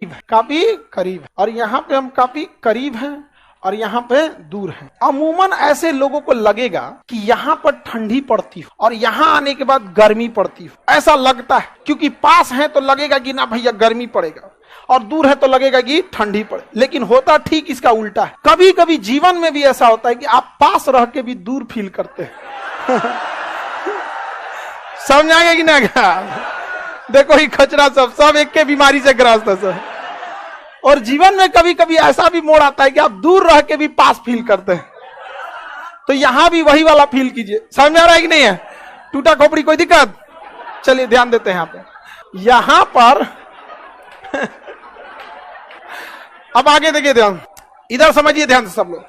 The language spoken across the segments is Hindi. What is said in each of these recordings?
काफी करीब है, और यहाँ पे हम काफी करीब हैं और यहाँ पे दूर हैं। अमूमन ऐसे लोगों को लगेगा कि यहाँ पर ठंडी पड़ती हो और यहाँ आने के बाद गर्मी पड़ती हो, ऐसा लगता है। क्योंकि पास है तो लगेगा कि ना भैया गर्मी पड़ेगा, और दूर है तो लगेगा कि ठंडी पड़े, लेकिन होता ठीक इसका उल्टा है। कभी कभी जीवन में भी ऐसा होता है कि आप पास रह के भी दूर फील करते हैं। समझ आएगा कि ना? देखो ये खचरा सब एक के बीमारी से ग्रस्त है सब। और जीवन में कभी कभी ऐसा भी मोड़ आता है कि आप दूर रह के भी पास फील करते हैं, तो यहां भी वही वाला फील कीजिए। समझ आ रहा है कि नहीं है? टूटा खोपड़ी कोई दिक्कत? चलिए ध्यान देते हैं यहां पर अब आगे देखिए, ध्यान इधर समझिए ध्यान से सब लोग।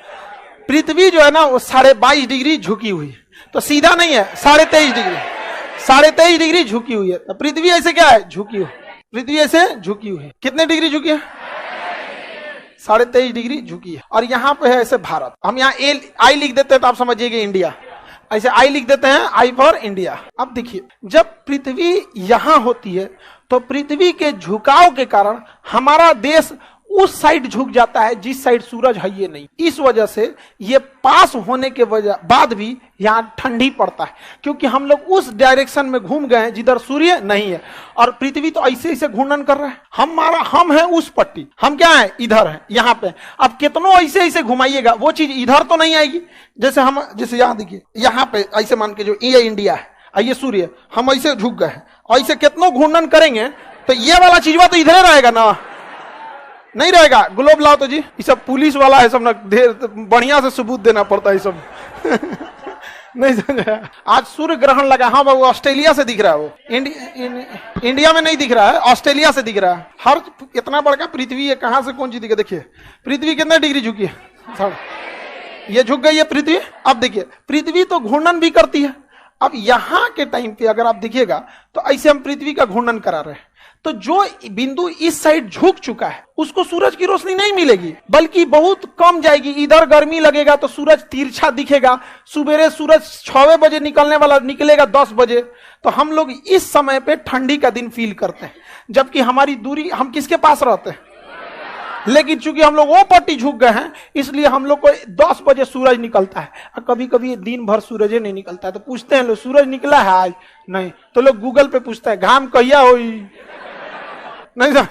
पृथ्वी जो है ना वो 22.5 डिग्री झुकी हुई है, तो सीधा नहीं है, 23.5 डिग्री, 23.5 डिग्री झुकी हुई है। तो पृथ्वी ऐसे क्या है? झुकी हुई। पृथ्वी ऐसे झुकी हुई है। कितने डिग्री झुकी है? 23.5 डिग्री झुकी है। और यहाँ पे है ऐसे भारत। हम यहाँ आई लिख देते हैं तो आप समझिएगा इंडिया, ऐसे आई लिख देते हैं, आई फॉर इंडिया। अब देखिए, जब पृथ्वी यहां होती है तो पृथ्वी के झुकाव के कारण हमारा देश उस साइड झुक जाता है जिस साइड सूरज है ये नहीं। इस वजह से ये पास होने के बाद भी यहाँ ठंडी पड़ता है, क्योंकि हम लोग उस डायरेक्शन में घूम गए हैं जिधर सूर्य नहीं है। और पृथ्वी तो ऐसे ऐसे घूर्णन कर रहा है, हम है उस पट्टी, हम क्या है? इधर है, यहाँ पे। अब कितनों ऐसे ऐसे घुमाइएगा वो चीज इधर तो नहीं आएगी। जैसे यहाँ देखिए, यहाँ पे ऐसे मान के जो ये इंडिया है, ये सूर्य, हम ऐसे झुक गए हैं, ऐसे कितनों घूर्णन करेंगे तो ये वाला चीजवा तो इधर रहेगा ना, नहीं रहेगा। ग्लोब लाओ तो जी, ये सब पुलिस वाला है सब ना, ढेर बढ़िया से सबूत देना पड़ता है ये सब। नहीं समझा? आज सूर्य ग्रहण लगा, हाँ बाबू ऑस्ट्रेलिया से दिख रहा है, वो इंडिया में नहीं दिख रहा है, ऑस्ट्रेलिया से दिख रहा है। हर इतना बड़ा पृथ्वी है, कहां से कौन चीज दिखे? देखिए पृथ्वी कितने डिग्री झुकी है, ये झुक गई है पृथ्वी। अब देखिए पृथ्वी तो घूर्णन भी करती है। अब यहां के टाइम पे अगर आप देखिएगा तो ऐसे हम पृथ्वी का घूर्णन करा रहे हैं, तो जो बिंदु इस साइड झुक चुका है उसको सूरज की रोशनी नहीं मिलेगी, बल्कि बहुत कम जाएगी। इधर गर्मी लगेगा तो सूरज तिरछा दिखेगा। सुबेरे सूरज 6 बजे निकलने वाला निकलेगा 10 बजे, तो हम लोग इस समय पे ठंडी का दिन फील करते हैं, जबकि हमारी दूरी, हम किसके पास रहते हैं? लेकिन चूंकि हम लोग वो पट्टी झुक गए हैं, इसलिए हम लोग को 10 बजे सूरज निकलता है। और कभी कभी दिन भर सूरज नहीं निकलता है, तो पूछते हैं लोग सूरज निकला है आज? नहीं। तो लोग गूगल पे पूछते हैं घाम कहिया हुई, नहीं समझ?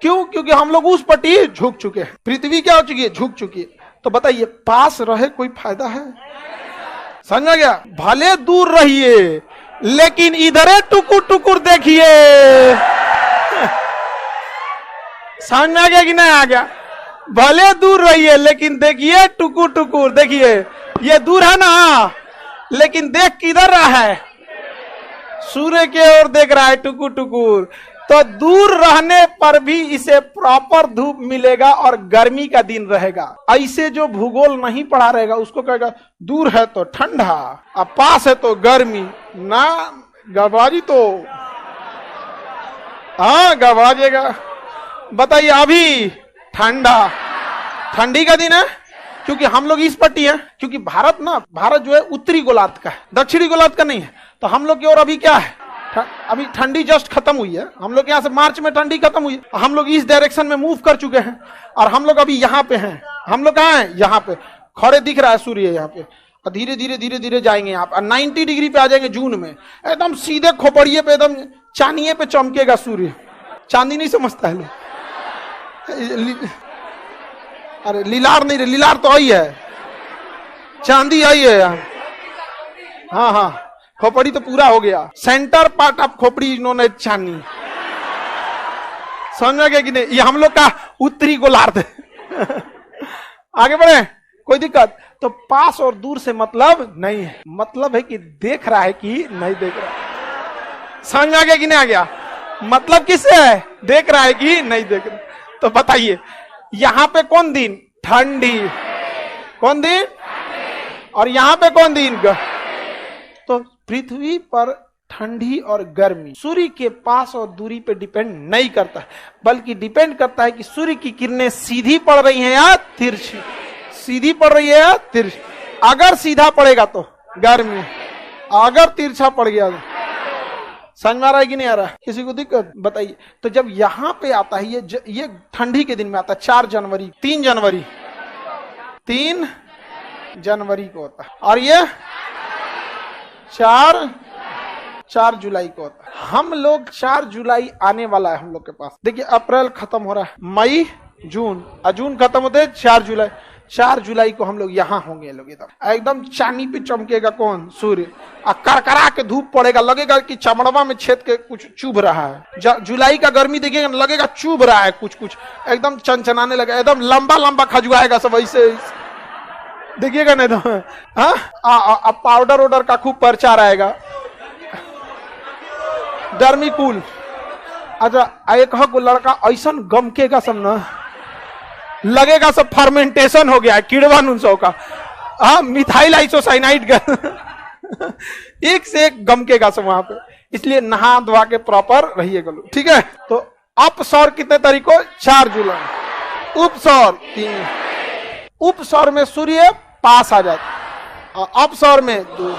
क्यों? क्योंकि हम लोग उस पट्टी झुक चुके हैं। पृथ्वी क्या हो चुकी है? झुक चुकी है। तो बताइए पास रहे कोई फायदा है? समझ गया? भले दूर रहिए लेकिन इधरे टुकुर टुकुर देखिए। समझ में आ गया कि नहीं आ गया? भले दूर रहिए लेकिन देखिए टुकुर टुकुर देखिए। ये दूर है ना, लेकिन देख किधर रहा है? सूर्य के ओर देख रहा है टुकुर टुकुर। तो दूर रहने पर भी इसे प्रॉपर धूप मिलेगा और गर्मी का दिन रहेगा। ऐसे जो भूगोल नहीं पढ़ा रहेगा उसको कहेगा दूर है तो ठंडा, अब पास है तो गर्मी। ना गवाजी तो हाँ गवाजेगा। बताइए अभी ठंडा, ठंडी का दिन है क्योंकि हम लोग इस पट्टी है, क्योंकि भारत जो है उत्तरी गोलार्ध का है, दक्षिणी गोलार्ध का नहीं है। तो हम लोग की ओर अभी क्या है? अभी ठंडी जस्ट खत्म हुई है। हम लोग यहाँ से मार्च में ठंडी खत्म हुई है। हम लोग इस डायरेक्शन में मूव कर चुके हैं और हम लोग अभी यहाँ पे हैं। हम लोग कहाँ हैं? यहाँ पे खड़े दिख रहा है सूर्य यहाँ पे, और धीरे धीरे धीरे धीरे जाएंगे यहाँ पे 90 डिग्री पे आ जाएंगे जून में। एकदम सीधे खोपड़िए पे, एकदम चांदिये पे चमकेगा सूर्य। चांदी नहीं समझता है लोग, अरे लीलार नहीं, लीलार तो आई है, चांदी आई है यहाँ। हाँ हाँ, खोपड़ी तो पूरा हो गया, सेंटर पार्ट ऑफ खोपड़ी इन्होंने चांदी। समझ में गया कि नहीं? ये हम लोग का उत्तरी गोलार्ध है। आगे बढ़े, कोई दिक्कत? तो पास और दूर से मतलब नहीं है, मतलब है कि देख रहा है कि नहीं देख रहा है। समझ में आ गया कि नहीं आ गया? मतलब किससे है? देख रहा है कि नहीं देख रहा। तो बताइए यहां पे कौन दिन? ठंडी। कौन दिन? और यहां पे कौन दिन? तो पृथ्वी पर ठंडी और गर्मी सूर्य के पास और दूरी पे डिपेंड नहीं करता, बल्कि डिपेंड करता है कि सूर्य की किरणें सीधी पड़ रही हैं या तिरछी। सीधी पड़ रही है या तिरछी? अगर सीधा पड़ेगा तो गर्मी, अगर तिरछा पड़ गया तो। समझ में आ रहा है कि नहीं आ रहा है? किसी को दिक्कत बताइए। तो जब यहाँ पे आता है ये ठंडी के दिन में आता है 4 जनवरी 3 जनवरी को होता है, और ये 4 जुलाई को होता है। हम लोग 4 जुलाई आने वाला है हम लोग के पास। देखिए अप्रैल खत्म हो रहा है, मई जून खत्म होते हैं, 4 जुलाई को हम लोग यहाँ होंगे। लोग एकदम चांदी पे चमकेगा कौन? सूर्य। करकरा के धूप पड़ेगा, लगेगा कि चमड़वा में छेद के कुछ चुभ रहा है। जुलाई का गर्मी देखिएगा, लगेगा चुभ रहा है कुछ एकदम चनचनाने लगेगा, एकदम लंबा खजुआएगा सब ऐसे देखिएगा नहीं तो। हाँ पाउडर ऑर्डर का खूब प्रचार आएगा, डर्मीकूल। अच्छा एक को लड़का ऐसा गमकेगा सब ना, लगेगा सब फर्मेंटेशन हो गया है कीड़वा नुनसो का। हाँ मिथाइल आइसोसाइनाइड का एक से एक गमकेगा सब वहां पे। इसलिए नहा धोवा के प्रॉपर रहिएगा लोग, ठीक है। तो अपसौर कितने तारीख को? 4 जुलाई। उपसौर 3। उपसौर में सूर्य पास आ जाता, अपसौर में दूर।